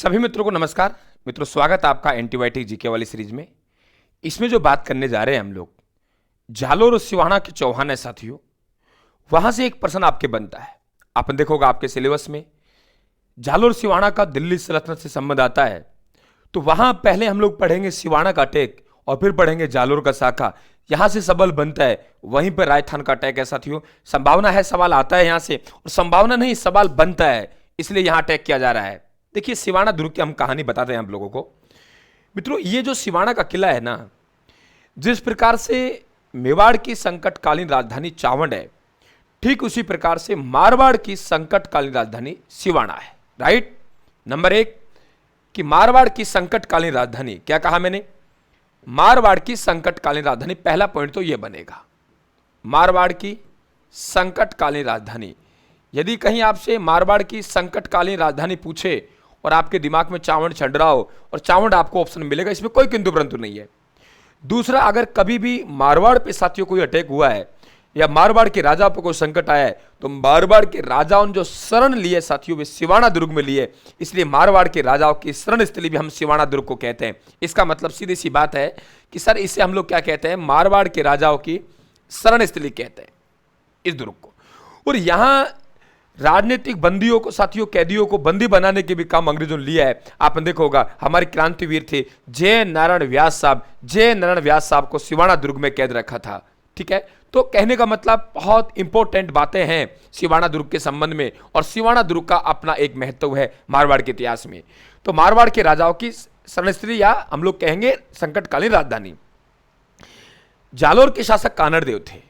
सभी मित्रों को नमस्कार। मित्रों, स्वागत है आपका एंटीबायोटिक जीके वाली सीरीज में। इसमें जो बात करने जा रहे हैं हम लोग, जालोर और सिवाना के चौहान है साथियों। वहां से एक प्रश्न आपके बनता है, आपने देखोगा आपके सिलेबस में जालोर सिवाना का दिल्ली सल्तनत से संबंध आता है। तो वहां पहले हम लोग पढ़ेंगे सिवाना का अटैक और फिर पढ़ेंगे जालोर का साका। यहां से सवाल बनता है, वहीं पर राजस्थान का अटैक है साथियों। संभावना है सवाल आता है यहां से, और संभावना नहीं सवाल बनता है, इसलिए यहां अटैक किया जा रहा है। देखिए, सिवाना दुर्ग की हम कहानी बताते हैं आप लोगों को। मित्रों, ये जो सिवाना का किला है ना, जिस प्रकार से मेवाड़ की संकटकालीन राजधानी चावंड है, ठीक उसी प्रकार से मारवाड़ की संकटकालीन राजधानी सिवाना है। राइट। नंबर एक कि मारवाड़ की संकटकालीन राजधानी, क्या कहा मैंने? मारवाड़ की संकटकालीन राजधानी। पहला पॉइंट तो यह बनेगा, मारवाड़ की संकटकालीन राजधानी। यदि कहीं आपसे मारवाड़ की संकटकालीन राजधानी पूछे और आपके दिमाग में चावंड छंड रहा हो, और चावंड आपको ऑप्शन मिलेगा, इसमें कोई किंतु परंतु नहीं है। दूसरा, अगर कभी भी मारवाड़ पे साथियों कोई अटैक हुआ है या मारवाड़ के राजा पर कोई संकट आया है, तो मारवाड़ के राजाओं ने जो शरण लिए साथियों, वे सिवाना दुर्ग में लिए। इसलिए मारवाड़ के राजाओं की शरण स्थली भी हम सिवाना दुर्ग को कहते हैं। इसका मतलब सीधी सी बात है कि सर, इसे हम लोग क्या कहते हैं? मारवाड़ के राजाओं की शरण स्थली कहते हैं इस दुर्ग को। और यहां राजनीतिक बंदियों को साथियों, कैदियों को बंदी बनाने के भी काम अंग्रेजों ने लिया है। आपने देखा होगा, हमारे क्रांतिवीर थे जय नारायण व्यास साहब, जय नारायण व्यास साहब को सिवाना दुर्ग में कैद रखा था। ठीक है, तो कहने का मतलब बहुत इंपॉर्टेंट बातें हैं सिवाना दुर्ग के संबंध में, और सिवाना दुर्ग का अपना एक महत्व है मारवाड़ के इतिहास में। तो मारवाड़ के राजाओं की शरणस्थली, या हम लोग कहेंगे संकटकालीन राजधानी। जालोर के शासक कानड़देव थे,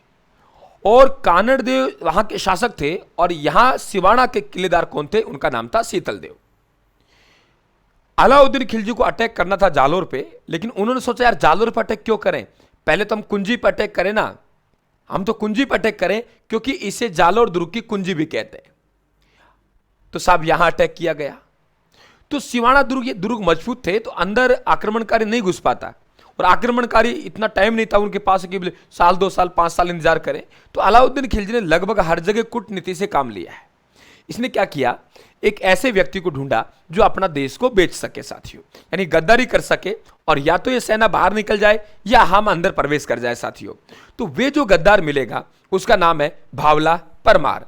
और कानड़देव वहां के शासक थे, और यहां सिवाना के किलेदार कौन थे? उनका नाम था शीतलदेव। अलाउद्दीन खिलजी को अटैक करना था जालोर पे, लेकिन उन्होंने सोचा यार जालोर पर अटैक क्यों करें, पहले तो हम कुंजी पर अटैक करें ना। हम तो कुंजी पर अटैक करें, क्योंकि इसे जालोर दुर्ग की कुंजी भी कहते हैं। तो साहब यहां अटैक किया गया। तो सिवाना दुर्ग, ये दुर्ग मजबूत थे, तो अंदर आक्रमणकारी नहीं घुस पाता, और आक्रमणकारी इतना टाइम नहीं था उनके पास कि साल 2 साल 5 साल इंतजार करें। तो अलाउद्दीन खिलजी ने लगभग हर जगह कूटनीति से काम लिया है। इसने क्या किया? एक ऐसे व्यक्ति को ढूंढा जो अपना देश को बेच सके साथियों, यानी गद्दारी कर सके, और या तो ये सेना बाहर निकल जाए या हम अंदर प्रवेश कर जाए साथियों। तो वे जो गद्दार मिलेगा उसका नाम है भावला परमार।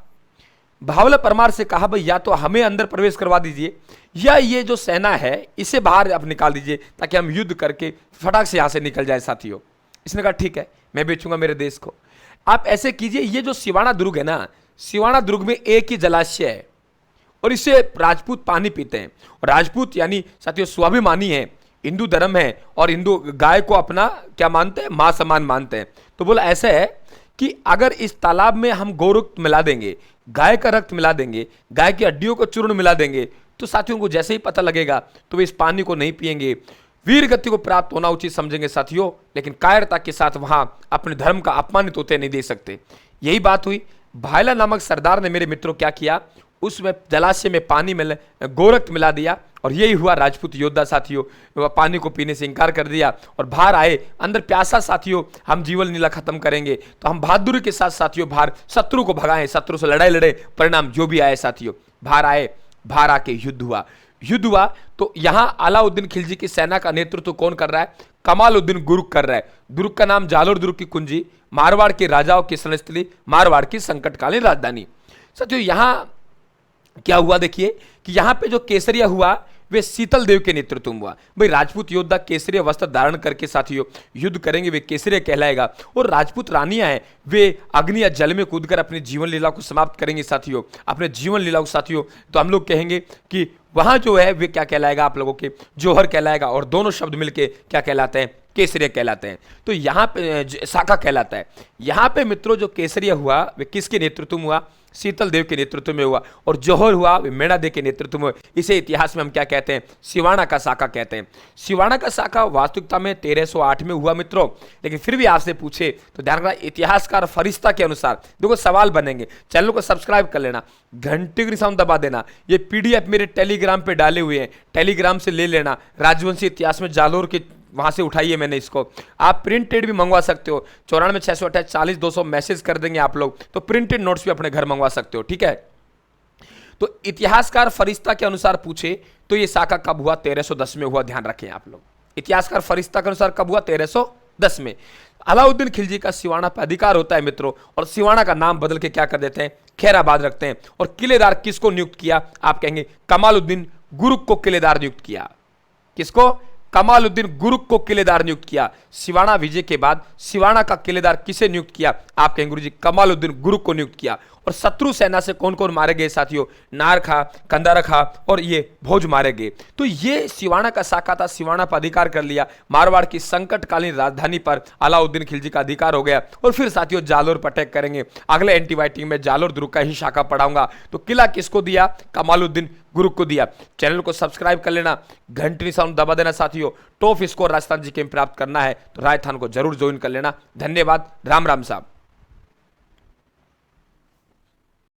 भावला परमार से कहा, भाई या तो हमें अंदर प्रवेश करवा दीजिए, या ये जो सेना है इसे बाहर अब निकाल दीजिए, ताकि हम युद्ध करके फटाक से यहां से निकल जाए साथियों। इसने कहा ठीक है, मैं बेचूंगा मेरे देश को। आप ऐसे कीजिए, ये जो सिवाना दुर्ग है ना, सिवाना दुर्ग में एक ही जलाशय है, और इससे राजपूत पानी पीते हैं। और राजपूत यानी साथियों स्वाभिमानी है, हिंदू धर्म है, और हिंदू गाय को अपना क्या मानते हैं? मां समान मानते हैं। तो बोला ऐसा है कि अगर इस तालाब में हम गौरक्त मिला देंगे, गाय का रक्त मिला देंगे, गाय की हड्डियों को चूर्ण मिला देंगे, तो साथियों को जैसे ही पता लगेगा तो वे इस पानी को नहीं पिएंगे। वीर गति को प्राप्त होना उचित समझेंगे साथियों, लेकिन कायरता के साथ वहां अपने धर्म का अपमानित होते नहीं दे सकते। यही बात हुई। भायला नामक सरदार ने मेरे मित्रों क्या किया? उसमें जलाशय में पानी में गोरक्त मिला दिया, और यही हुआ। राजपूत योद्धा साथियों वह पानी को पीने से इंकार कर दिया और बाहर आए। अंदर प्यासा साथियों, हम जीवन लीला खत्म करेंगे, तो हम बहादुरी के साथ साथियों बाहर शत्रु को भगाएं, शत्रु से लड़ाई लड़े, परिणाम जो भी आए साथियों, बाहर आए। बाहर आके युद्ध हुआ। तो यहां अलाउद्दीन खिलजी की सेना का नेतृत्व कौन कर रहा है? कमालुद्दीन गुरुक कर रहा है। दुर्ग का नाम जालोर दुर्ग की कुंजी, मारवाड़ के राजाओं की शरणस्थली, मारवाड़ की संकटकालीन राजधानी। साथियों यहां क्या हुआ? देखिए कि यहां पे जो केसरिया हुआ वे शीतल देव के नेतृत्व में हुआ। भाई राजपूत योद्धा केसरिया वस्त्र धारण करके साथियों युद्ध करेंगे, वे केसरिया कहलाएगा। और राजपूत रानियां हैं, वे अग्नि या जल में कूदकर अपनी जीवन लीला को समाप्त करेंगे साथियों, अपने जीवन लीला को साथियों। तो हम लोग कहेंगे कि वहां जो है वे क्या कहलाएगा? आप लोगों के जौहर कहलाएगा, और दोनों शब्द मिलके क्या कहलाते हैं? केसरिया कहलाते हैं। तो यहाँ पे साका कहलाता है। यहाँ पे मित्रों जो केसरिया हुआ वे किसके नेतृत्व में हुआ? शीतल देव के नेतृत्व में हुआ। और जौहर हुआ वे मेणा देव के नेतृत्व में। इसे इतिहास में हम क्या कहते हैं? सिवाना का साका कहते हैं। सिवाना का साका वास्तविकता में 1308 में हुआ मित्रों, लेकिन फिर भी आपसे पूछे तो ध्यान रखना, इतिहासकार फरिश्ता के अनुसार देखो सवाल बनेंगे। चैनल को सब्सक्राइब कर लेना, घंटे की निशान दबा देना। ये पीडीएफ मेरे टेलीग्राम पे डाले हुए हैं, टेलीग्राम से ले लेना। राजवंशी इतिहास में जालोर के वहां से उठाइए मैंने इसको। आप प्रिंटेड भी मंगवा सकते हो, 94 628 40 200 मैसेज कर देंगे आप लोग, तो प्रिंटेड नोट्स भी अपने घर मंगवा सकते हो। ठीक है, तो इतिहासकार फरिश्ता के अनुसार पूछे तो ये साका कब हुआ? 1310 में हुआ, ध्यान रखें आप लोग। इतिहासकार फरिश्ता के अनुसार कब हुआ? 1310 में। अलाउद्दीन खिलजी का सिवाना पर अधिकार होता है मित्रों, और सिवाना का नाम बदल के क्या कर देते हैं? खैराबाद रखते हैं। और किलेदार किसको नियुक्त किया? आप कहेंगे कमालुद्दीन गुरुक को किलेदार नियुक्त किया। किसको? कमालुद्दीन गुरुक को किलेदार नियुक्त किया। सिवाना विजय के बाद सिवाना का किलेदार किसे नियुक्त किया? आप कहेंगे गुरुजी कमालुद्दीन गुरुक को नियुक्त किया। और शत्रु सेना से कौन कौन मारे गए साथियों? नार खा, कंदारा खा और ये भोज मारे गए। तो ये सिवाना का साका था, सिवाना पर अधिकार कर लिया। मारवाड़ की संकटकालीन राजधानी पर अलाउद्दीन खिलजी का अधिकार हो गया। और फिर साथियों जालोर पर अटैक करेंगे। अगले एंटीबायोटिक में जालोर दुर्ग का ही शाखा पढ़ाऊंगा। तो किला किसको दिया? कमालुद्दीन गुरुक को दिया। चैनल को सब्सक्राइब कर लेना, घंटी निशान दबा देना साथियों। टॉप स्कोर राजस्थान जी के प्राप्त करना है तो राजस्थान को जरूर ज्वाइन कर लेना। धन्यवाद। राम राम साहब।